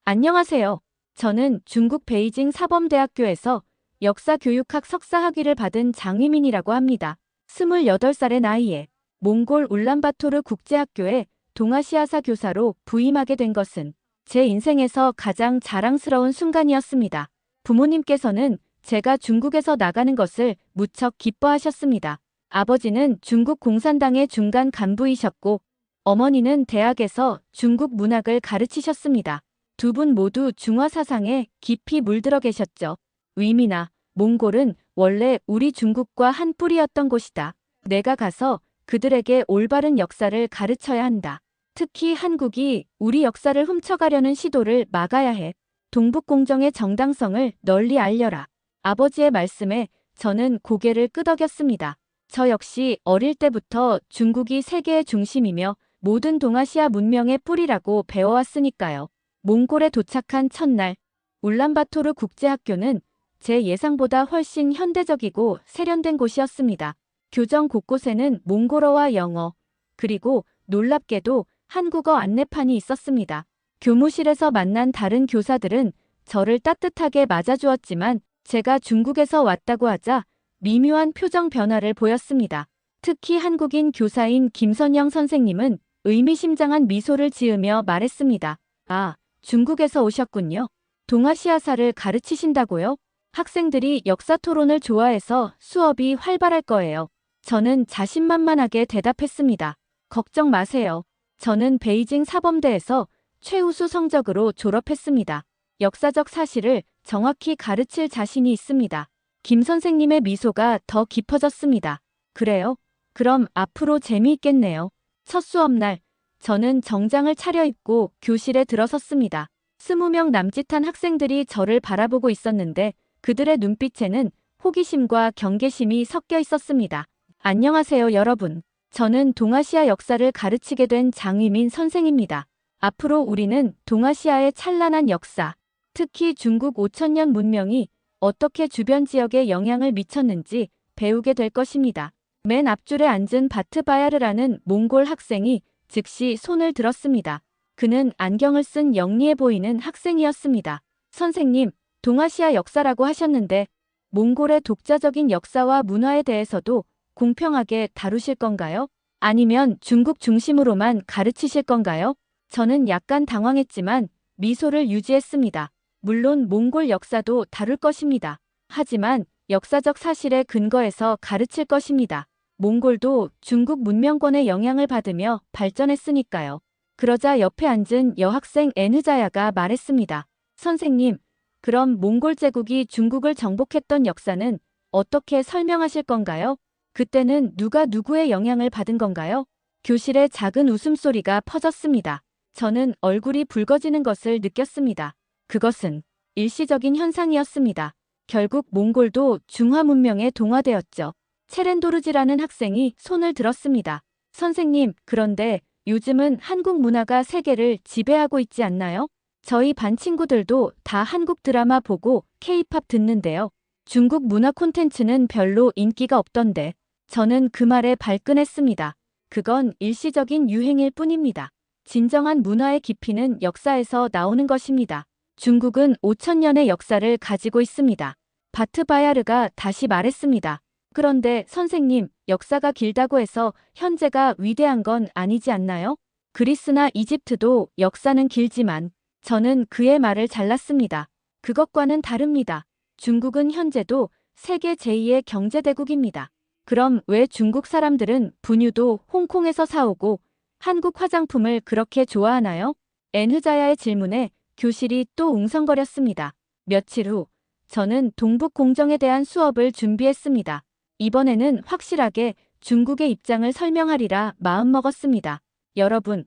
안녕하세요. 저는 중국 베이징 사범대학교에서 역사교육학 석사학위를 받은 장휘민이라고 합니다. 28살의 나이에 몽골 울란바토르 국제학교에 동아시아사 교사로 부임하게 된 것은 제 인생에서 가장 자랑스러운 순간이었습니다. 부모님께서는 제가 중국에서 나가는 것을 무척 기뻐하셨습니다. 아버지는 중국 공산당의 중간 간부이셨고 어머니는 대학에서 중국 문학을 가르치셨습니다. 두 분 모두 중화 사상에 깊이 물들어 계셨죠. 위미나 몽골은 원래 우리 중국과 한 뿌리였던 곳이다. 내가 가서 그들에게 올바른 역사를 가르쳐야 한다. 특히 한국이 우리 역사를 훔쳐가려는 시도를 막아야 해. 동북공정의 정당성을 널리 알려라. 아버지의 말씀에 저는 고개를 끄덕였습니다. 저 역시 어릴 때부터 중국이 세계의 중심이며 모든 동아시아 문명의 뿌리라고 배워왔으니까요. 몽골에 도착한 첫날, 울란바토르 국제학교는 제 예상보다 훨씬 현대적이고 세련된 곳이었습니다. 교정 곳곳에는 몽골어와 영어, 그리고 놀랍게도 한국어 안내판이 있었습니다. 교무실에서 만난 다른 교사들은 저를 따뜻하게 맞아주었지만 제가 중국에서 왔다고 하자 미묘한 표정 변화를 보였습니다. 특히 한국인 교사인 김선영 선생님은 의미심장한 미소를 지으며 말했습니다. 아, 중국에서 오셨군요. 동아시아사를 가르치신다고요? 학생들이 역사 토론을 좋아해서 수업이 활발할 거예요. 저는 자신만만하게 대답했습니다. 걱정 마세요. 저는 베이징 사범대에서 최우수 성적으로 졸업했습니다. 역사적 사실을 정확히 가르칠 자신이 있습니다. 김 선생님의 미소가 더 깊어졌습니다. 그래요? 그럼 앞으로 재미있겠네요. 첫 수업날, 저는 정장을 차려입고 교실에 들어섰습니다. 20명 남짓한 학생들이 저를 바라보고 있었는데 그들의 눈빛에는 호기심과 경계심이 섞여 있었습니다. 안녕하세요, 여러분. 저는 동아시아 역사를 가르치게 된 장휘민 선생입니다. 앞으로 우리는 동아시아의 찬란한 역사, 특히 중국 5000년 문명이 어떻게 주변 지역에 영향을 미쳤는지 배우게 될 것입니다. 맨 앞줄에 앉은 바트바야르라는 몽골 학생이 즉시 손을 들었습니다. 그는 안경을 쓴 영리해 보이는 학생이었습니다. 선생님, 동아시아 역사라고 하셨는데 몽골의 독자적인 역사와 문화에 대해서도 공평하게 다루실 건가요? 아니면 중국 중심으로만 가르치실 건가요? 저는 약간 당황했지만 미소를 유지했습니다. 물론 몽골 역사도 다룰 것입니다. 하지만 역사적 사실에 근거해서 가르칠 것입니다. 몽골도 중국 문명권의 영향을 받으며 발전했으니까요. 그러자 옆에 앉은 여학생 에느자야가 말했습니다. 선생님, 그럼 몽골 제국이 중국을 정복했던 역사는 어떻게 설명하실 건가요? 그때는 누가 누구의 영향을 받은 건가요? 교실에 작은 웃음소리가 퍼졌습니다. 저는 얼굴이 붉어지는 것을 느꼈습니다. 그것은 일시적인 현상이었습니다. 결국 몽골도 중화 문명에 동화되었죠. 체렌도르지라는 학생이 손을 들었습니다. 선생님, 그런데 요즘은 한국 문화가 세계를 지배하고 있지 않나요? 저희 반 친구들도 다 한국 드라마 보고 K-팝 듣는데요. 중국 문화 콘텐츠는 별로 인기가 없던데. 저는 그 말에 발끈했습니다. 그건 일시적인 유행일 뿐입니다. 진정한 문화의 깊이는 역사에서 나오는 것입니다. 중국은 5000년의 역사를 가지고 있습니다. 바트바야르가 다시 말했습니다. 그런데 선생님, 역사가 길다고 해서 현재가 위대한 건 아니지 않나요? 그리스나 이집트도 역사는 길지만 저는 그의 말을 잘랐습니다. 그것과는 다릅니다. 중국은 현재도 세계 제2의 경제대국입니다. 그럼 왜 중국 사람들은 분유도 홍콩에서 사오고 한국 화장품을 그렇게 좋아하나요? 엔흐자야의 질문에 교실이 또 웅성거렸습니다. 며칠 후, 저는 동북공정에 대한 수업을 준비했습니다. 이번에는 확실하게 중국의 입장을 설명하리라 마음먹었습니다. 여러분,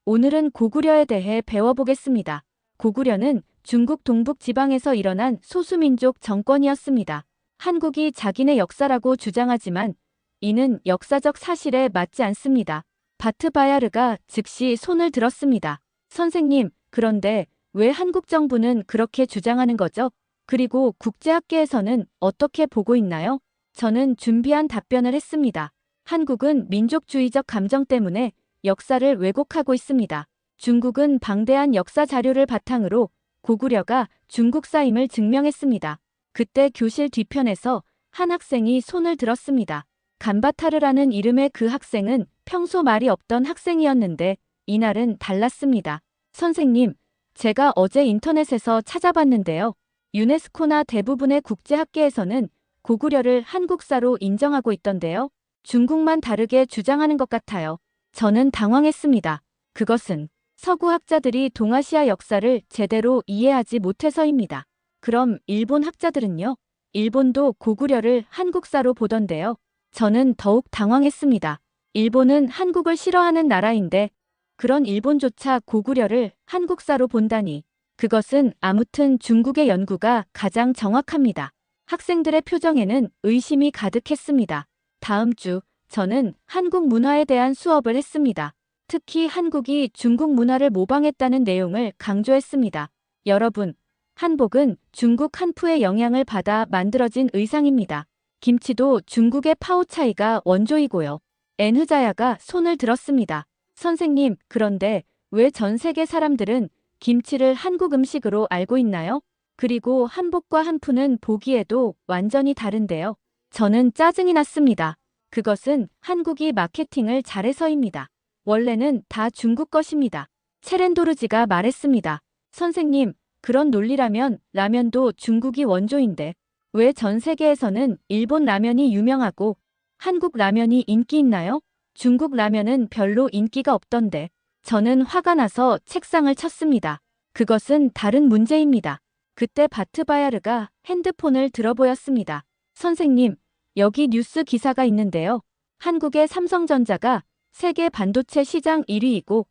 오늘은 고구려에 대해 배워보겠습니다. 고구려는 중국 동북 지방에서 일어난 소수민족 정권이었습니다. 한국이 자기네 역사라고 주장하지만 이는 역사적 사실에 맞지 않습니다. 바트바야르가 즉시 손을 들었습니다. 선생님, 그런데 왜 한국 정부는 그렇게 주장하는 거죠? 그리고 국제학계에서는 어떻게 보고 있나요? 저는 준비한 답변을 했습니다. 한국은 민족주의적 감정 때문에 역사를 왜곡하고 있습니다. 중국은 방대한 역사 자료를 바탕으로 고구려가 중국사임을 증명했습니다. 그때 교실 뒤편에서 한 학생이 손을 들었습니다. 간바타르라는 이름의 그 학생은 평소 말이 없던 학생이었는데 이날은 달랐습니다. 선생님, 제가 어제 인터넷에서 찾아봤는데요. 유네스코나 대부분의 국제학계에서는 고구려를 한국사로 인정하고 있던데요. 중국만 다르게 주장하는 것 같아요. 저는 당황했습니다. 그것은 서구 학자들이 동아시아 역사를 제대로 이해하지 못해서입니다. 그럼 일본 학자들은요? 일본도 고구려를 한국사로 보던데요. 저는 더욱 당황했습니다. 일본은 한국을 싫어하는 나라인데 그런 일본조차 고구려를 한국사로 본다니. 그것은 아무튼 중국의 연구가 가장 정확합니다. 학생들의 표정에는 의심이 가득했습니다. 다음 주 저는 한국 문화에 대한 수업을 했습니다. 특히 한국이 중국 문화를 모방했다는 내용을 강조했습니다. 여러분, 한복은 중국 한푸의 영향을 받아 만들어진 의상입니다. 김치도 중국의 파오차이가 원조이고요. 엔흐자야가 손을 들었습니다. 선생님, 그런데 왜 전 세계 사람들은 김치를 한국 음식으로 알고 있나요? 그리고 한복과 한푸는 보기에도 완전히 다른데요. 저는 짜증이 났습니다. 그것은 한국이 마케팅을 잘해서입니다. 원래는 다 중국 것입니다. 체렌도르지가 말했습니다. 선생님, 그런 논리라면 라면도 중국이 원조인데 왜 전 세계에서는 일본 라면이 유명하고 한국 라면이 인기 있나요? 중국 라면은 별로 인기가 없던데. 저는 화가 나서 책상을 쳤습니다. 그것은 다른 문제입니다. 그때 바트바야르가 핸드폰을 들어보였습니다. 선생님, 여기 뉴스 기사가 있는데요. 한국의 삼성전자가 세계 반도체 시장 1위이고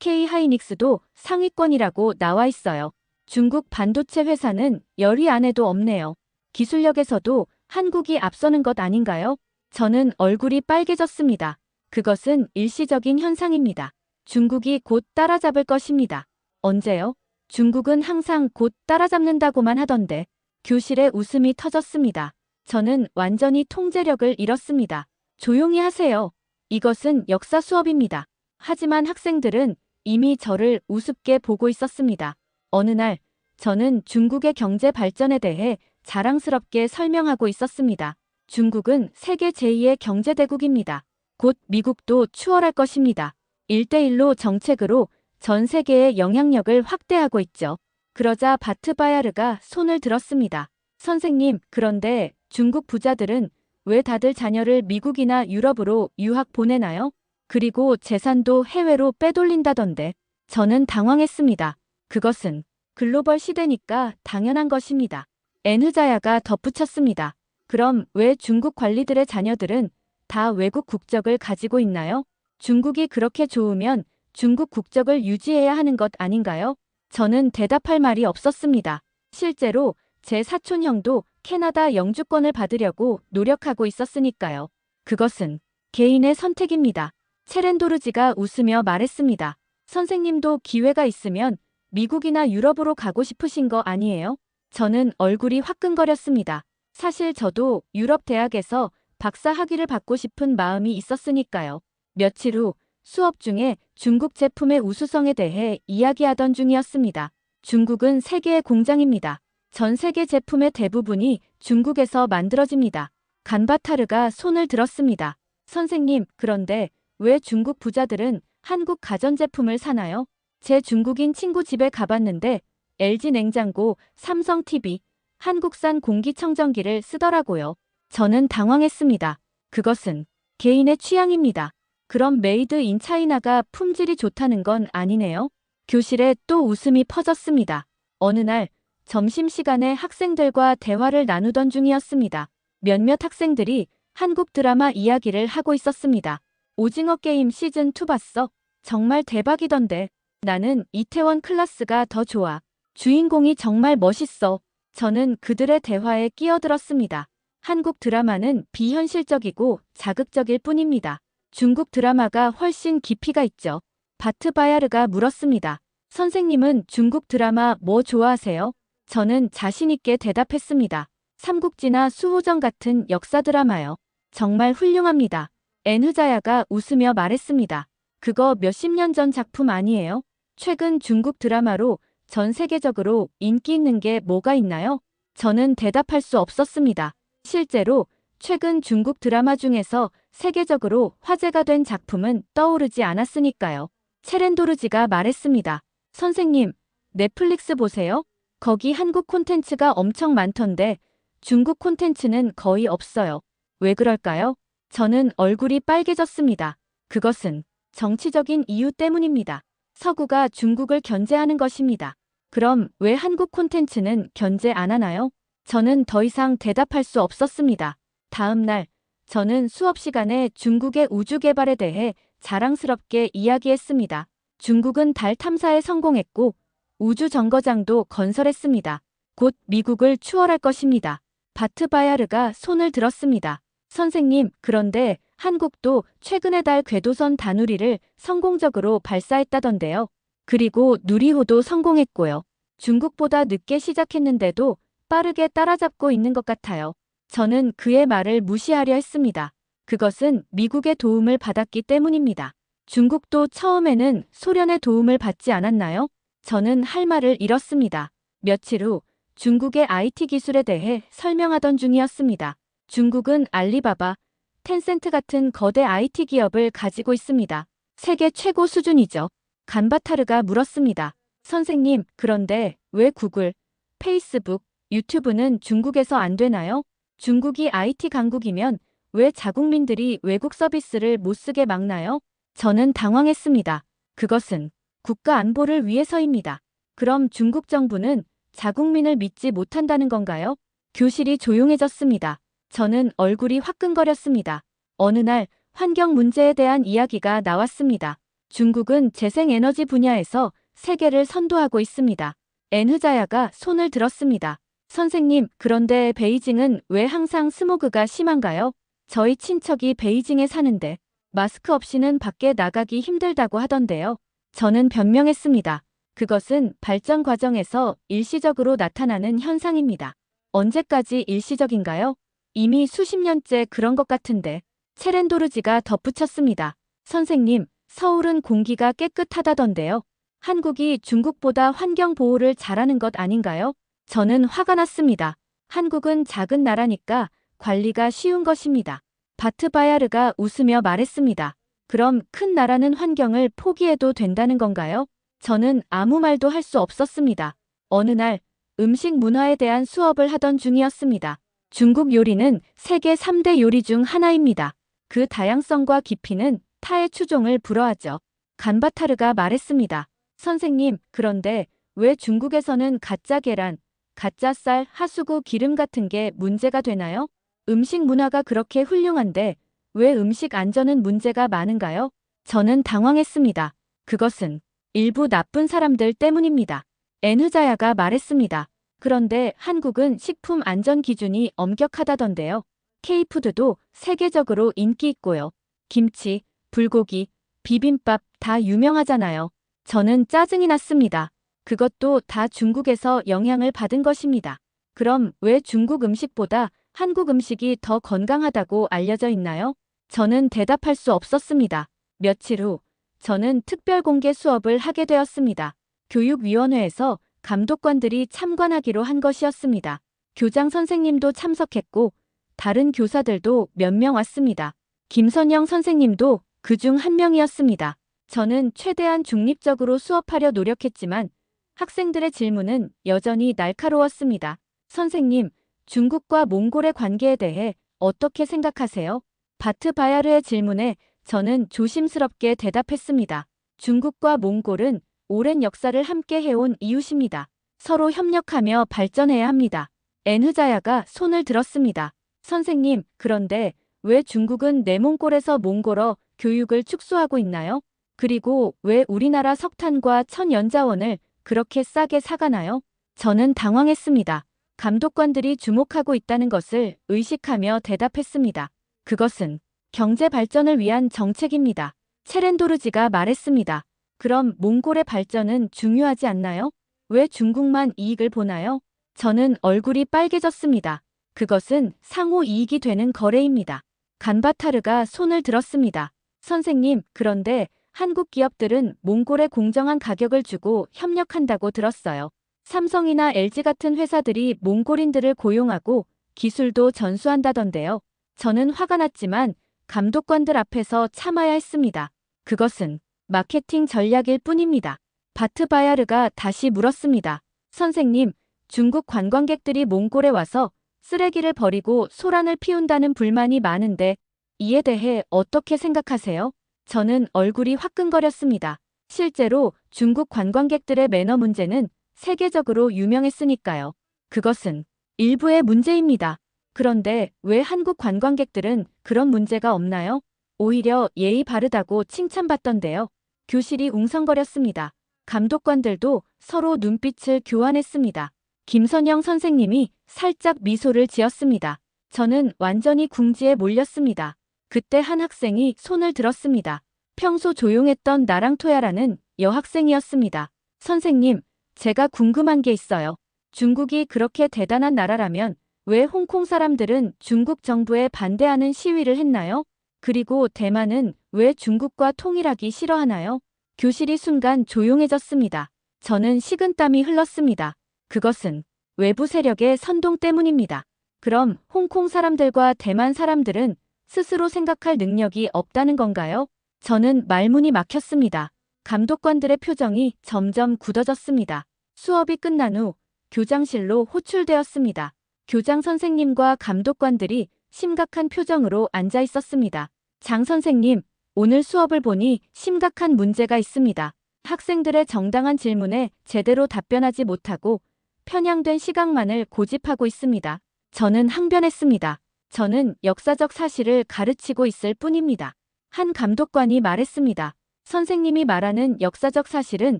SK하이닉스도 상위권이라고 나와 있어요. 중국 반도체 회사는 10위 안에도 없네요. 기술력에서도 한국이 앞서는 것 아닌가요? 저는 얼굴이 빨개졌습니다. 그것은 일시적인 현상입니다. 중국이 곧 따라잡을 것입니다. 언제요? 중국은 항상 곧 따라잡는다고만 하던데. 교실에 웃음이 터졌습니다. 저는 완전히 통제력을 잃었습니다. 조용히 하세요. 이것은 역사 수업입니다. 하지만 학생들은 이미 저를 우습게 보고 있었습니다. 어느 날 저는 중국의 경제 발전에 대해 자랑스럽게 설명하고 있었습니다. 중국은 세계 제2의 경제대국입니다. 곧 미국도 추월할 것입니다. 1대1로 정책으로 전 세계의 영향력을 확대하고 있죠. 그러자 바트바야르가 손을 들었습니다. 선생님, 그런데 중국 부자들은 왜 다들 자녀를 미국이나 유럽으로 유학 보내나요? 그리고 재산도 해외로 빼돌린다던데. 저는 당황했습니다. 그것은 글로벌 시대니까 당연한 것입니다. 엔흐자야가 덧붙였습니다. 그럼 왜 중국 관리들의 자녀들은 다 외국 국적을 가지고 있나요? 중국이 그렇게 좋으면 중국 국적을 유지해야 하는 것 아닌가요? 저는 대답할 말이 없었습니다. 실제로 제 사촌 형도 캐나다 영주권을 받으려고 노력하고 있었으니까요. 그것은 개인의 선택입니다. 체렌도르지가 웃으며 말했습니다. 선생님도 기회가 있으면 미국이나 유럽으로 가고 싶으신 거 아니에요? 저는 얼굴이 화끈거렸습니다. 사실 저도 유럽 대학에서 박사 학위를 받고 싶은 마음이 있었으니까요. 며칠 후 수업 중에 중국 제품의 우수성에 대해 이야기하던 중이었습니다. 중국은 세계의 공장입니다. 전 세계 제품의 대부분이 중국에서 만들어집니다. 간바타르가 손을 들었습니다. 선생님, 그런데 왜 중국 부자들은 한국 가전제품을 사나요? 제 중국인 친구 집에 가봤는데 LG 냉장고, 삼성 TV, 한국산 공기청정기를 쓰더라고요. 저는 당황했습니다. 그것은 개인의 취향입니다. 그럼 메이드 인 차이나가 품질이 좋다는 건 아니네요. 교실에 또 웃음이 퍼졌습니다. 어느 날 점심시간에 학생들과 대화를 나누던 중이었습니다. 몇몇 학생들이 한국 드라마 이야기를 하고 있었습니다. 오징어 게임 시즌2 봤어? 정말 대박이던데. 나는 이태원 클라스가 더 좋아. 주인공이 정말 멋있어. 저는 그들의 대화에 끼어들었습니다. 한국 드라마는 비현실적이고 자극적일 뿐입니다. 중국 드라마가 훨씬 깊이가 있죠. 바트바야르가 물었습니다. 선생님은 중국 드라마 뭐 좋아하세요? 저는 자신 있게 대답했습니다. 삼국지나 수호정 같은 역사 드라마요. 정말 훌륭합니다. 엔흐자야가 웃으며 말했습니다. 그거 몇십 년 전 작품 아니에요? 최근 중국 드라마로 전 세계적으로 인기 있는 게 뭐가 있나요? 저는 대답할 수 없었습니다. 실제로 최근 중국 드라마 중에서 세계적으로 화제가 된 작품은 떠오르지 않았으니까요. 체렌도르지가 말했습니다. 선생님, 넷플릭스 보세요. 거기 한국 콘텐츠가 엄청 많던데 중국 콘텐츠는 거의 없어요. 왜 그럴까요? 저는 얼굴이 빨개졌습니다. 그것은 정치적인 이유 때문입니다. 서구가 중국을 견제하는 것입니다. 그럼 왜 한국 콘텐츠는 견제 안 하나요? 저는 더 이상 대답할 수 없었습니다. 다음 날, 저는 수업 시간에 중국의 우주 개발에 대해 자랑스럽게 이야기했습니다. 중국은 달 탐사에 성공했고 우주 정거장도 건설했습니다. 곧 미국을 추월할 것입니다. 바트 바야르가 손을 들었습니다. 선생님, 그런데 한국도 최근에 달 궤도선 다누리를 성공적으로 발사했다던데요. 그리고 누리호도 성공했고요. 중국보다 늦게 시작했는데도 빠르게 따라잡고 있는 것 같아요. 저는 그의 말을 무시하려 했습니다. 그것은 미국의 도움을 받았기 때문입니다. 중국도 처음에는 소련의 도움을 받지 않았나요? 저는 할 말을 잃었습니다. 며칠 후 중국의 IT 기술에 대해 설명하던 중이었습니다. 중국은 알리바바, 텐센트 같은 거대 IT 기업을 가지고 있습니다. 세계 최고 수준이죠. 간바타르가 물었습니다. 선생님, 그런데 왜 구글, 페이스북, 유튜브는 중국에서 안 되나요? 중국이 IT 강국이면 왜 자국민들이 외국 서비스를 못 쓰게 막나요? 저는 당황했습니다. 그것은 국가 안보를 위해서입니다. 그럼 중국 정부는 자국민을 믿지 못한다는 건가요? 교실이 조용해졌습니다. 저는 얼굴이 화끈거렸습니다. 어느 날 환경 문제에 대한 이야기가 나왔습니다. 중국은 재생에너지 분야에서 세계를 선도하고 있습니다. 엔흐자야가 손을 들었습니다. 선생님, 그런데 베이징은 왜 항상 스모그가 심한가요? 저희 친척이 베이징에 사는데 마스크 없이는 밖에 나가기 힘들다고 하던데요. 저는 변명했습니다. 그것은 발전 과정에서 일시적으로 나타나는 현상입니다. 언제까지 일시적인가요? 이미 수십 년째 그런 것 같은데. 체렌도르지가 덧붙였습니다. 선생님, 서울은 공기가 깨끗하다던데요. 한국이 중국보다 환경 보호를 잘하는 것 아닌가요? 저는 화가 났습니다. 한국은 작은 나라니까 관리가 쉬운 것입니다. 바트 바야르가 웃으며 말했습니다. 그럼 큰 나라는 환경을 포기해도 된다는 건가요? 저는 아무 말도 할 수 없었습니다. 어느 날 음식 문화에 대한 수업을 하던 중이었습니다. 중국 요리는 세계 3대 요리 중 하나입니다. 그 다양성과 깊이는 타의 추종을 불허하죠. 간바타르가 말했습니다. 선생님, 그런데 왜 중국에서는 가짜 계란, 가짜 쌀, 하수구, 기름 같은 게 문제가 되나요? 음식 문화가 그렇게 훌륭한데 왜 음식 안전은 문제가 많은가요? 저는 당황했습니다. 그것은 일부 나쁜 사람들 때문입니다. 엔흐자야가 말했습니다. 그런데 한국은 식품 안전 기준이 엄격하다던데요. K푸드도 세계적으로 인기 있고요. 김치, 불고기, 비빔밥 다 유명하잖아요. 저는 짜증이 났습니다. 그것도 다 중국에서 영향을 받은 것입니다. 그럼 왜 중국 음식보다 한국 음식이 더 건강하다고 알려져 있나요? 저는 대답할 수 없었습니다. 며칠 후 저는 특별 공개 수업을 하게 되었습니다. 교육위원회에서 감독관들이 참관하기로 한 것이었습니다. 교장 선생님도 참석했고 다른 교사들도 몇 명 왔습니다. 김선영 선생님도 그중 한 명이었습니다. 저는 최대한 중립적으로 수업하려 노력했지만 학생들의 질문은 여전히 날카로웠습니다. 선생님, 중국과 몽골의 관계에 대해 어떻게 생각하세요? 바트 바야르의 질문에 저는 조심스럽게 대답했습니다. 중국과 몽골은 오랜 역사를 함께 해온 이웃입니다. 서로 협력하며 발전해야 합니다. 엔흐자야가 손을 들었습니다. 선생님, 그런데 왜 중국은 내몽골에서 몽골어 교육을 축소하고 있나요? 그리고 왜 우리나라 석탄과 천연자원을 그렇게 싸게 사가나요? 저는 당황했습니다. 감독관들이 주목하고 있다는 것을 의식하며 대답했습니다. 그것은 경제 발전을 위한 정책입니다. 체렌도르지가 말했습니다. 그럼 몽골의 발전은 중요하지 않나요? 왜 중국만 이익을 보나요? 저는 얼굴이 빨개졌습니다. 그것은 상호 이익이 되는 거래입니다. 간바타르가 손을 들었습니다. 선생님, 그런데 한국 기업들은 몽골에 공정한 가격을 주고 협력한다고 들었어요. 삼성이나 LG 같은 회사들이 몽골인들을 고용하고 기술도 전수한다던데요. 저는 화가 났지만 감독관들 앞에서 참아야 했습니다. 그것은 마케팅 전략일 뿐입니다. 바트바야르가 다시 물었습니다. 선생님, 중국 관광객들이 몽골에 와서 쓰레기를 버리고 소란을 피운다는 불만이 많은데 이에 대해 어떻게 생각하세요? 저는 얼굴이 화끈거렸습니다. 실제로 중국 관광객들의 매너 문제는 세계적으로 유명했으니까요. 그것은 일부의 문제입니다. 그런데 왜 한국 관광객들은 그런 문제가 없나요? 오히려 예의 바르다고 칭찬받던데요. 교실이 웅성거렸습니다. 감독관들도 서로 눈빛을 교환했습니다. 김선영 선생님이 살짝 미소를 지었습니다. 저는 완전히 궁지에 몰렸습니다. 그때 한 학생이 손을 들었습니다. 평소 조용했던 나랑토야라는 여학생이었습니다. 선생님, 제가 궁금한 게 있어요. 중국이 그렇게 대단한 나라라면 왜 홍콩 사람들은 중국 정부에 반대하는 시위를 했나요? 그리고 대만은 왜 중국과 통일하기 싫어하나요? 교실이 순간 조용해졌습니다. 저는 식은땀이 흘렀습니다. 그것은 외부 세력의 선동 때문입니다. 그럼 홍콩 사람들과 대만 사람들은 스스로 생각할 능력이 없다는 건가요? 저는 말문이 막혔습니다. 감독관들의 표정이 점점 굳어졌습니다. 수업이 끝난 후 교장실로 호출되었습니다. 교장 선생님과 감독관들이 심각한 표정으로 앉아 있었습니다. 장 선생님, 오늘 수업을 보니 심각한 문제가 있습니다. 학생들의 정당한 질문에 제대로 답변하지 못하고 편향된 시각만을 고집하고 있습니다. 저는 항변했습니다. 저는 역사적 사실을 가르치고 있을 뿐입니다. 한 감독관이 말했습니다. 선생님이 말하는 역사적 사실은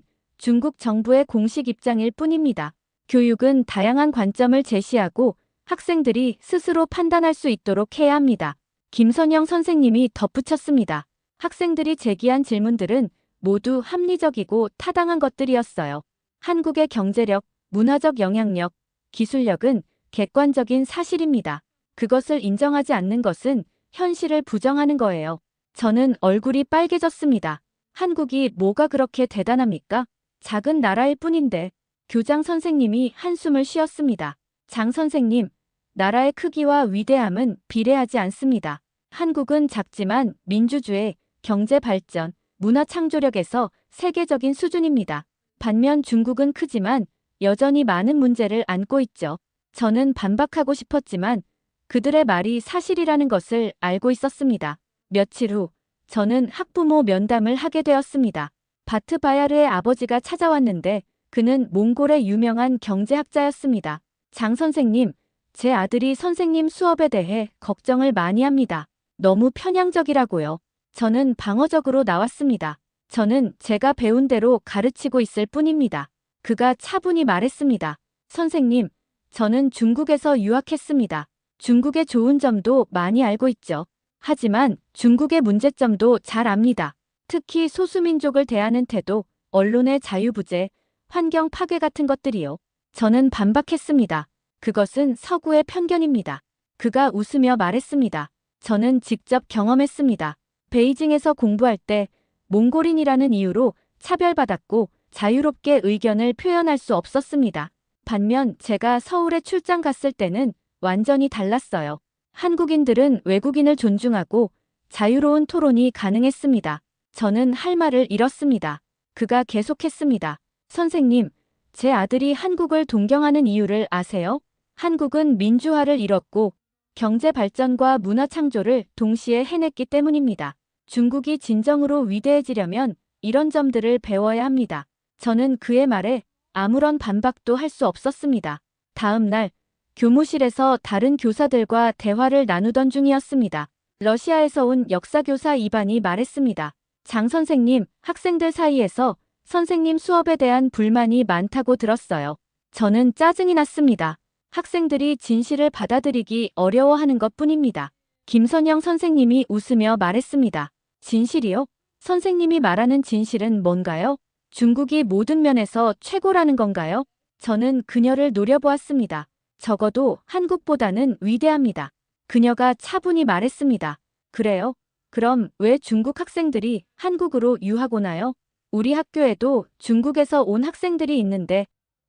중국 정부의 공식 입장일 뿐입니다. 교육은 다양한 관점을 제시하고 학생들이 스스로 판단할 수 있도록 해야 합니다. 김선영 선생님이 덧붙였습니다. 학생들이 제기한 질문들은 모두 합리적이고 타당한 것들이었어요. 한국의 경제력, 문화적 영향력, 기술력은 객관적인 사실입니다. 그것을 인정하지 않는 것은 현실을 부정하는 거예요. 저는 얼굴이 빨개졌습니다. 한국이 뭐가 그렇게 대단합니까? 작은 나라일 뿐인데. 교장 선생님이 한숨을 쉬었습니다. 장 선생님, 나라의 크기와 위대함은 비례하지 않습니다. 한국은 작지만 민주주의, 경제 발전, 문화 창조력에서 세계적인 수준입니다. 반면 중국은 크지만 여전히 많은 문제를 안고 있죠. 저는 반박하고 싶었지만 그들의 말이 사실이라는 것을 알고 있었습니다. 며칠 후 저는 학부모 면담을 하게 되었습니다. 바트바야르의 아버지가 찾아왔는데 그는 몽골의 유명한 경제학자였습니다. 장 선생님, 제 아들이 선생님 수업에 대해 걱정을 많이 합니다. 너무 편향적이라고요. 저는 방어적으로 나왔습니다. 저는 제가 배운 대로 가르치고 있을 뿐입니다. 그가 차분히 말했습니다. 선생님, 저는 중국에서 유학했습니다. 중국의 좋은 점도 많이 알고 있죠. 하지만 중국의 문제점도 잘 압니다. 특히 소수민족을 대하는 태도, 언론의 자유부재, 환경 파괴 같은 것들이요. 저는 반박했습니다. 그것은 서구의 편견입니다. 그가 웃으며 말했습니다. 저는 직접 경험했습니다. 베이징에서 공부할 때 몽골인이라는 이유로 차별받았고 자유롭게 의견을 표현할 수 없었습니다. 반면 제가 서울에 출장 갔을 때는 완전히 달랐어요. 한국인들은 외국인을 존중하고 자유로운 토론이 가능했습니다. 저는 할 말을 잃었습니다. 그가 계속했습니다. 선생님, 제 아들이 한국을 동경하는 이유를 아세요? 한국은 민주화를 이뤘고 경제 발전과 문화 창조를 동시에 해냈기 때문입니다. 중국이 진정으로 위대해지려면 이런 점들을 배워야 합니다. 저는 그의 말에 아무런 반박도 할 수 없었습니다. 다음 날 교무실에서 다른 교사들과 대화를 나누던 중이었습니다. 러시아에서 온 역사교사 이반이 말했습니다. 장 선생님, 학생들 사이에서 선생님 수업에 대한 불만이 많다고 들었어요. 저는 짜증이 났습니다. 학생들이 진실을 받아들이기 어려워하는 것뿐입니다. 김선영 선생님이 웃으며 말했습니다. 진실이요? 선생님이 말하는 진실은 뭔가요? 중국이 모든 면에서 최고라는 건가요? 저는 그녀를 노려보았습니다. 적어도 한국보다는 위대합니다. 그녀가 차분히 말했습니다. 그래요? 그럼 왜 중국 학생들이 한국으로 유학 오나요? 우리 학교에도 중국에서 온 학생들이 있는데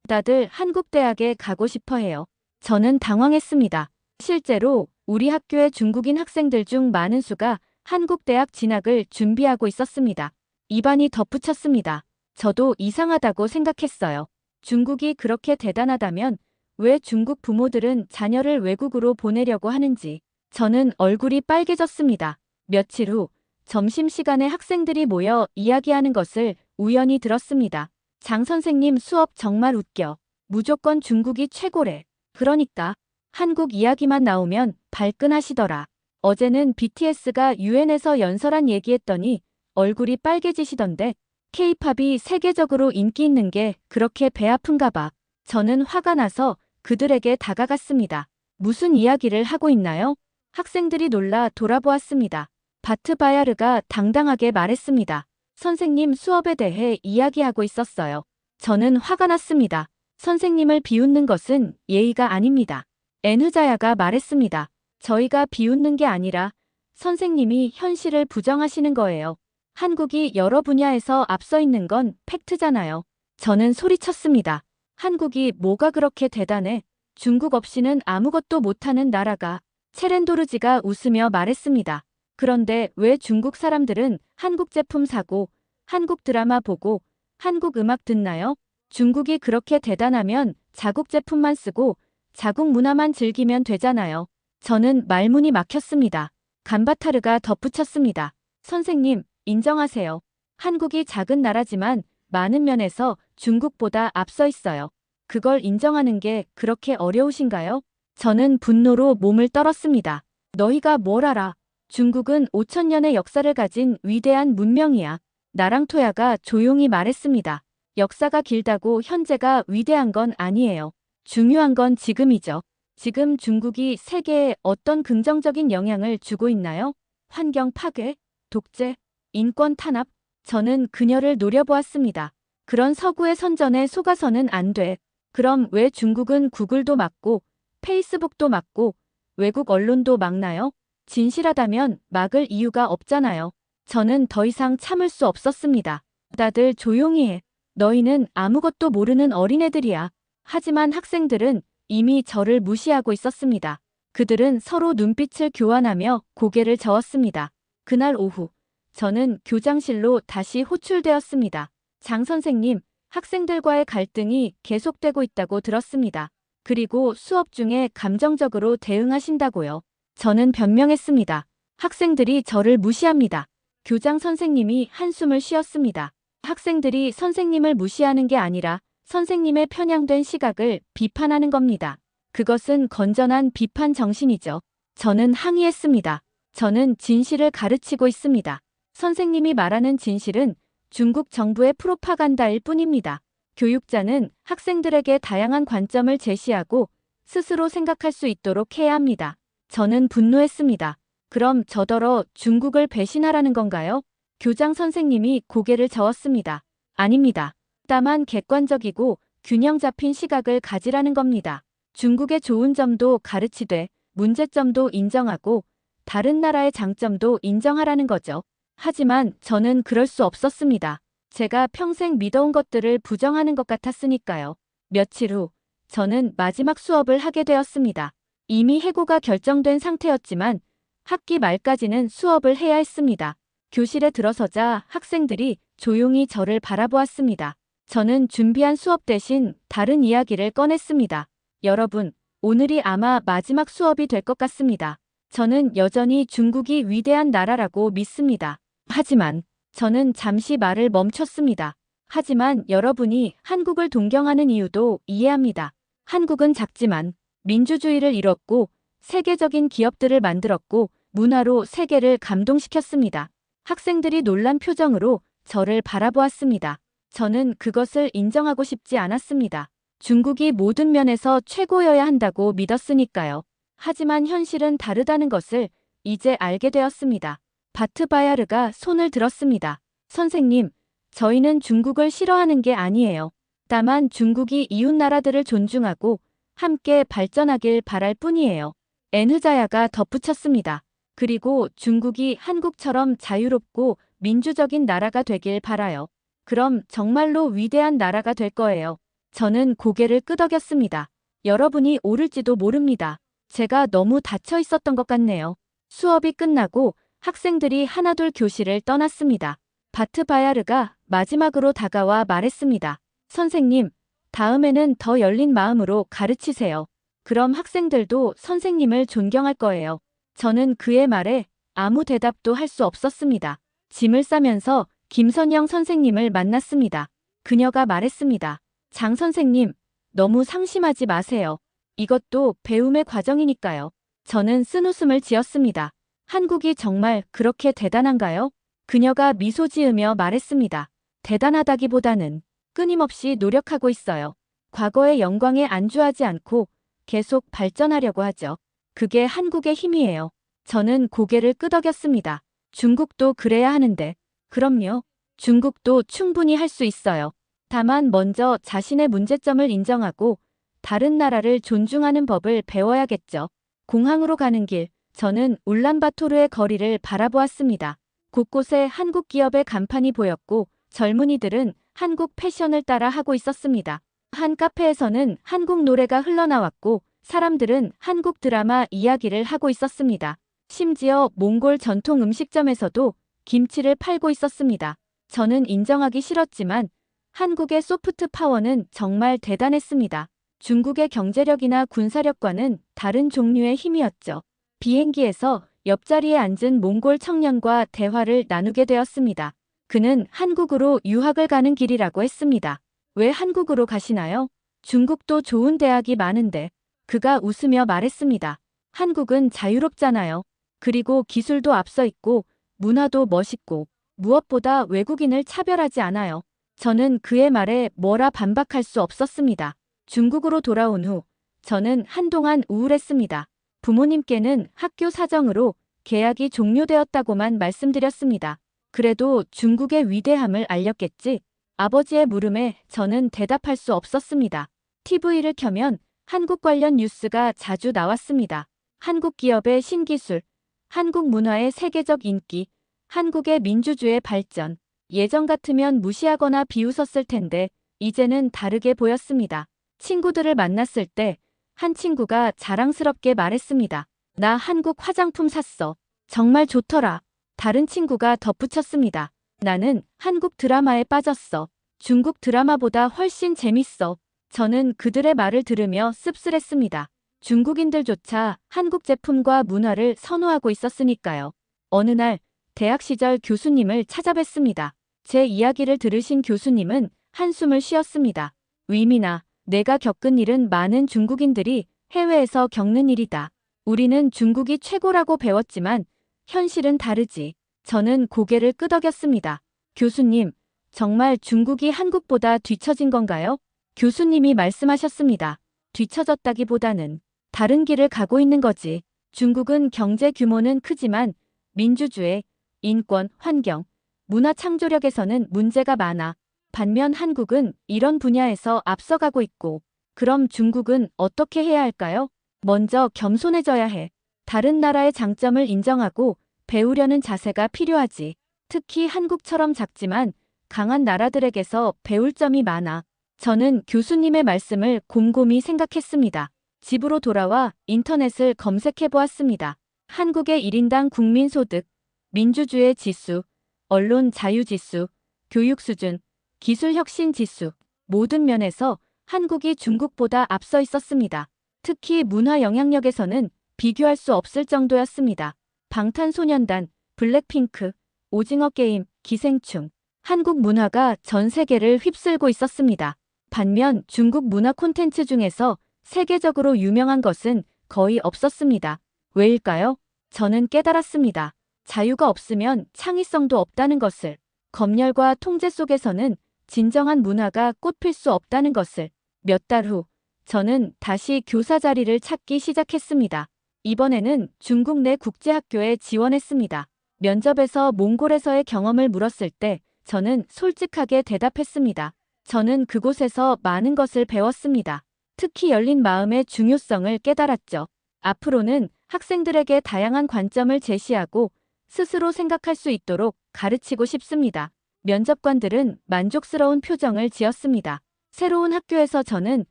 다들 한국 대학에 가고 싶어 해요. 저는 당황했습니다. 실제로 우리 학교의 중국인 학생들 중 많은 수가 한국 대학 진학을 준비하고 있었습니다. 입안이 덧붙였습니다. 저도 이상하다고 생각했어요. 중국이 그렇게 대단하다면 왜 중국 부모들은 자녀를 외국으로 보내려고 하는지. 저는 얼굴이 빨개졌습니다. 며칠 후 점심시간에 학생들이 모여 이야기하는 것을 우연히 들었습니다. 장 선생님 수업 정말 웃겨. 무조건 중국이 최고래. 그러니까 한국 이야기만 나오면 발끈하시더라. 어제는 BTS가 유엔에서 연설한 얘기했더니 얼굴이 빨개지시던데 K-팝이 세계적으로 인기 있는 게 그렇게 배 아픈가 봐. 저는 화가 나서 그들에게 다가갔습니다. 무슨 이야기를 하고 있나요? 학생들이 놀라 돌아보았습니다. 바트 바야르가 당당하게 말했습니다. 선생님 수업에 대해 이야기하고 있었어요. 저는 화가 났습니다. 선생님을 비웃는 것은 예의가 아닙니다. 에누자야가 말했습니다. 저희가 비웃는 게 아니라 선생님이 현실을 부정하시는 거예요. 한국이 여러 분야에서 앞서 있는 건 팩트잖아요. 저는 소리쳤습니다. 한국이 뭐가 그렇게 대단해? 중국 없이는 아무것도 못하는 나라가. 체렌도르지가 웃으며 말했습니다. 그런데 왜 중국 사람들은 한국 제품 사고, 한국 드라마 보고, 한국 음악 듣나요? 중국이 그렇게 대단하면 자국 제품만 쓰고 자국 문화만 즐기면 되잖아요. 저는 말문이 막혔습니다. 간바타르가 덧붙였습니다. 선생님, 인정하세요. 한국이 작은 나라지만 많은 면에서 중국보다 앞서 있어요. 그걸 인정하는 게 그렇게 어려우신가요? 저는 분노로 몸을 떨었습니다. 너희가 뭘 알아? 중국은 5천년의 역사를 가진 위대한 문명이야. 나랑토야가 조용히 말했습니다. 역사가 길다고 현재가 위대한 건 아니에요. 중요한 건 지금이죠. 지금 중국이 세계에 어떤 긍정적인 영향을 주고 있나요? 환경 파괴, 독재, 인권 탄압. 저는 그녀를 노려보았습니다. 그런 서구의 선전에 속아서는 안 돼. 그럼 왜 중국은 구글도 막고 페이스북도 막고 외국 언론도 막나요? 진실하다면 막을 이유가 없잖아요. 저는 더 이상 참을 수 없었습니다. 다들 조용히 해. 너희는 아무것도 모르는 어린애들이야. 하지만 학생들은 이미 저를 무시하고 있었습니다. 그들은 서로 눈빛을 교환하며 고개를 저었습니다. 그날 오후, 저는 교장실로 다시 호출되었습니다. 장 선생님, 학생들과의 갈등이 계속되고 있다고 들었습니다. 그리고 수업 중에 감정적으로 대응하신다고요. 저는 변명했습니다. 학생들이 저를 무시합니다. 교장 선생님이 한숨을 쉬었습니다. 학생들이 선생님을 무시하는 게 아니라 선생님의 편향된 시각을 비판하는 겁니다. 그것은 건전한 비판 정신이죠. 저는 항의했습니다. 저는 진실을 가르치고 있습니다. 선생님이 말하는 진실은 중국 정부의 프로파간다일 뿐입니다. 교육자는 학생들에게 다양한 관점을 제시하고 스스로 생각할 수 있도록 해야 합니다. 저는 분노했습니다. 그럼 저더러 중국을 배신하라는 건가요? 교장 선생님이 고개를 저었습니다. 아닙니다. 다만 객관적이고 균형 잡힌 시각을 가지라는 겁니다. 중국의 좋은 점도 가르치되 문제점도 인정하고 다른 나라의 장점도 인정하라는 거죠. 하지만 저는 그럴 수 없었습니다. 제가 평생 믿어온 것들을 부정하는 것 같았으니까요. 며칠 후 저는 마지막 수업을 하게 되었습니다. 이미 해고가 결정된 상태였지만 학기 말까지는 수업을 해야 했습니다. 교실에 들어서자 학생들이 조용히 저를 바라보았습니다. 저는 준비한 수업 대신 다른 이야기를 꺼냈습니다. 여러분, 오늘이 아마 마지막 수업이 될 것 같습니다. 저는 여전히 중국이 위대한 나라라고 믿습니다. 하지만 저는 잠시 말을 멈췄습니다. 하지만 여러분이 한국을 동경하는 이유도 이해합니다. 한국은 작지만 민주주의를 이뤘고 세계적인 기업들을 만들었고 문화로 세계를 감동시켰습니다. 학생들이 놀란 표정으로 저를 바라보았습니다. 저는 그것을 인정하고 싶지 않았습니다. 중국이 모든 면에서 최고여야 한다고 믿었으니까요. 하지만 현실은 다르다는 것을 이제 알게 되었습니다. 바트 바야르가 손을 들었습니다. 선생님, 저희는 중국을 싫어하는 게 아니에요. 다만 중국이 이웃 나라들을 존중하고 함께 발전하길 바랄 뿐이에요. 에누자야가 덧붙였습니다. 그리고 중국이 한국처럼 자유롭고 민주적인 나라가 되길 바라요. 그럼 정말로 위대한 나라가 될 거예요. 저는 고개를 끄덕였습니다. 여러분이 오를지도 모릅니다. 제가 너무 닫혀 있었던 것 같네요. 수업이 끝나고 학생들이 하나둘 교실을 떠났습니다. 바트 바야르가 마지막으로 다가와 말했습니다. 선생님, 다음에는 더 열린 마음으로 가르치세요. 그럼 학생들도 선생님을 존경할 거예요. 저는 그의 말에 아무 대답도 할 수 없었습니다. 짐을 싸면서 김선영 선생님을 만났습니다. 그녀가 말했습니다. 장 선생님, 너무 상심하지 마세요. 이것도 배움의 과정이니까요. 저는 쓴웃음을 지었습니다. 한국이 정말 그렇게 대단한가요? 그녀가 미소 지으며 말했습니다. 대단하다기보다는 끊임없이 노력하고 있어요. 과거의 영광에 안주하지 않고 계속 발전하려고 하죠. 그게 한국의 힘이에요. 저는 고개를 끄덕였습니다. 중국도 그래야 하는데. 그럼요. 중국도 충분히 할 수 있어요. 다만 먼저 자신의 문제점을 인정하고 다른 나라를 존중하는 법을 배워야겠죠. 공항으로 가는 길, 저는 울란바토르의 거리를 바라보았습니다. 곳곳에 한국 기업의 간판이 보였고 젊은이들은 한국 패션을 따라 하고 있었습니다. 한 카페에서는 한국 노래가 흘러나왔고 사람들은 한국 드라마 이야기를 하고 있었습니다. 심지어 몽골 전통 음식점에서도 김치를 팔고 있었습니다. 저는 인정하기 싫었지만 한국의 소프트 파워는 정말 대단했습니다. 중국의 경제력이나 군사력과는 다른 종류의 힘이었죠. 비행기에서 옆자리에 앉은 몽골 청년과 대화를 나누게 되었습니다. 그는 한국으로 유학을 가는 길이라고 했습니다. 왜 한국으로 가시나요? 중국도 좋은 대학이 많은데. 그가 웃으며 말했습니다. 한국은 자유롭잖아요. 그리고 기술도 앞서 있고 문화도 멋있고 무엇보다 외국인을 차별하지 않아요. 저는 그의 말에 뭐라 반박할 수 없었습니다. 중국으로 돌아온 후 저는 한동안 우울했습니다. 부모님께는 학교 사정으로 계약이 종료되었다고만 말씀드렸습니다. 그래도 중국의 위대함을 알렸겠지. 아버지의 물음에 저는 대답할 수 없었습니다. TV를 켜면 한국 관련 뉴스가 자주 나왔습니다. 한국 기업의 신기술, 한국 문화의 세계적 인기, 한국의 민주주의 발전. 예전 같으면 무시하거나 비웃었을 텐데 이제는 다르게 보였습니다. 친구들을 만났을 때 한 친구가 자랑스럽게 말했습니다. 나 한국 화장품 샀어. 정말 좋더라. 다른 친구가 덧붙였습니다. 나는 한국 드라마에 빠졌어. 중국 드라마보다 훨씬 재밌어. 저는 그들의 말을 들으며 씁쓸했습니다. 중국인들조차 한국 제품과 문화를 선호하고 있었으니까요. 어느 날 대학 시절 교수님을 찾아뵀습니다. 제 이야기를 들으신 교수님은 한숨을 쉬었습니다. 위민아, 내가 겪은 일은 많은 중국인들이 해외에서 겪는 일이다. 우리는 중국이 최고라고 배웠지만 현실은 다르지. 저는 고개를 끄덕였습니다. 교수님, 정말 중국이 한국보다 뒤처진 건가요? 교수님이 말씀하셨습니다. 뒤처졌다기보다는 다른 길을 가고 있는 거지. 중국은 경제 규모는 크지만 민주주의, 인권, 환경, 문화 창조력에서는 문제가 많아. 반면 한국은 이런 분야에서 앞서가고 있고, 그럼 중국은 어떻게 해야 할까요? 먼저 겸손해져야 해. 다른 나라의 장점을 인정하고 배우려는 자세가 필요하지. 특히 한국처럼 작지만 강한 나라들에게서 배울 점이 많아. 저는 교수님의 말씀을 곰곰이 생각했습니다. 집으로 돌아와 인터넷을 검색해 보았습니다. 한국의 1인당 국민소득, 민주주의 지수, 언론 자유 지수, 교육 수준, 기술 혁신 지수, 모든 면에서 한국이 중국보다 앞서 있었습니다. 특히 문화 영향력에서는 비교할 수 없을 정도였습니다. 방탄소년단, 블랙핑크, 오징어 게임, 기생충. 한국 문화가 전 세계를 휩쓸고 있었습니다. 반면 중국 문화 콘텐츠 중에서 세계적으로 유명한 것은 거의 없었습니다. 왜일까요? 저는 깨달았습니다. 자유가 없으면 창의성도 없다는 것을. 검열과 통제 속에서는 진정한 문화가 꽃필 수 없다는 것을. 몇 달 후, 저는 다시 교사 자리를 찾기 시작했습니다. 이번에는 중국 내 국제학교에 지원했습니다. 면접에서 몽골에서의 경험을 물었을 때 저는 솔직하게 대답했습니다. 저는 그곳에서 많은 것을 배웠습니다. 특히 열린 마음의 중요성을 깨달았죠. 앞으로는 학생들에게 다양한 관점을 제시하고 스스로 생각할 수 있도록 가르치고 싶습니다. 면접관들은 만족스러운 표정을 지었습니다. 새로운 학교에서 저는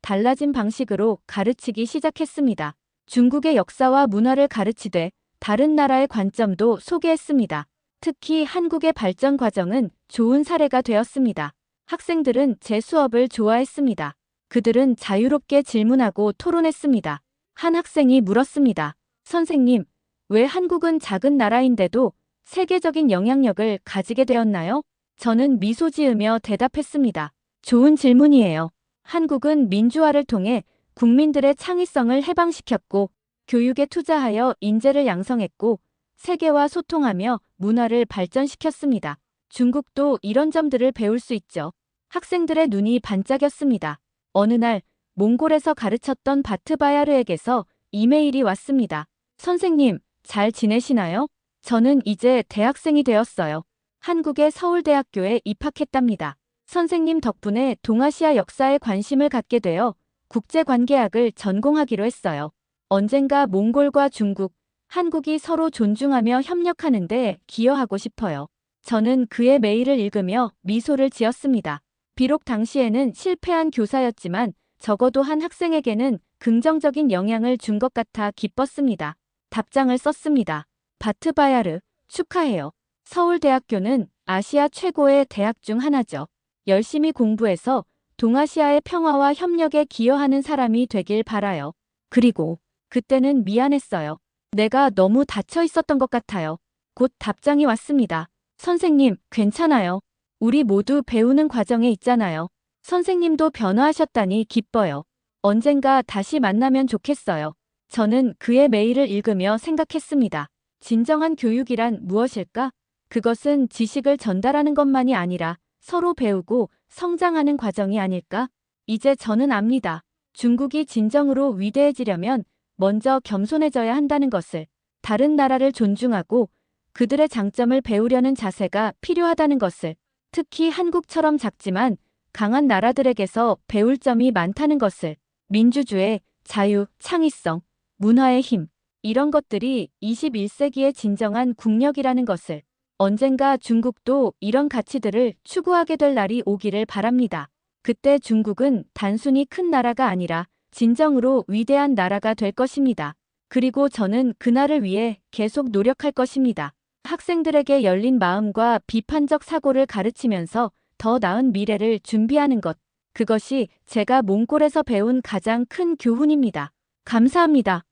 달라진 방식으로 가르치기 시작했습니다. 중국의 역사와 문화를 가르치되 다른 나라의 관점도 소개했습니다. 특히 한국의 발전 과정은 좋은 사례가 되었습니다. 학생들은 제 수업을 좋아했습니다. 그들은 자유롭게 질문하고 토론했습니다. 한 학생이 물었습니다. 선생님, 왜 한국은 작은 나라인데도 세계적인 영향력을 가지게 되었나요? 저는 미소 지으며 대답했습니다. 좋은 질문이에요. 한국은 민주화를 통해 국민들의 창의성을 해방시켰고, 교육에 투자하여 인재를 양성했고, 세계와 소통하며 문화를 발전시켰습니다. 중국도 이런 점들을 배울 수 있죠. 학생들의 눈이 반짝였습니다. 어느 날 몽골에서 가르쳤던 바트바야르에게서 이메일이 왔습니다. 선생님, 잘 지내시나요? 저는 이제 대학생이 되었어요. 한국의 서울대학교에 입학했답니다. 선생님 덕분에 동아시아 역사에 관심을 갖게 되어 국제관계학을 전공하기로 했어요. 언젠가 몽골과 중국, 한국이 서로 존중하며 협력하는 데 기여하고 싶어요. 저는 그의 메일을 읽으며 미소를 지었습니다. 비록 당시에는 실패한 교사였지만 적어도 한 학생에게는 긍정적인 영향을 준 것 같아 기뻤습니다. 답장을 썼습니다. 바트바야르, 축하해요. 서울대학교는 아시아 최고의 대학 중 하나죠. 열심히 공부해서 동아시아의 평화와 협력에 기여하는 사람이 되길 바라요. 그리고 그때는 미안했어요. 내가 너무 닫혀 있었던 것 같아요. 곧 답장이 왔습니다. 선생님, 괜찮아요. 우리 모두 배우는 과정에 있잖아요. 선생님도 변화하셨다니 기뻐요. 언젠가 다시 만나면 좋겠어요. 저는 그의 메일을 읽으며 생각했습니다. 진정한 교육이란 무엇일까? 그것은 지식을 전달하는 것만이 아니라 서로 배우고 성장하는 과정이 아닐까? 이제 저는 압니다. 중국이 진정으로 위대해지려면 먼저 겸손해져야 한다는 것을, 다른 나라를 존중하고 그들의 장점을 배우려는 자세가 필요하다는 것을, 특히 한국처럼 작지만 강한 나라들에게서 배울 점이 많다는 것을, 민주주의, 자유, 창의성, 문화의 힘, 이런 것들이 21세기의 진정한 국력이라는 것을, 언젠가 중국도 이런 가치들을 추구하게 될 날이 오기를 바랍니다. 그때 중국은 단순히 큰 나라가 아니라 진정으로 위대한 나라가 될 것입니다. 그리고 저는 그날을 위해 계속 노력할 것입니다. 학생들에게 열린 마음과 비판적 사고를 가르치면서 더 나은 미래를 준비하는 것. 그것이 제가 몽골에서 배운 가장 큰 교훈입니다. 감사합니다.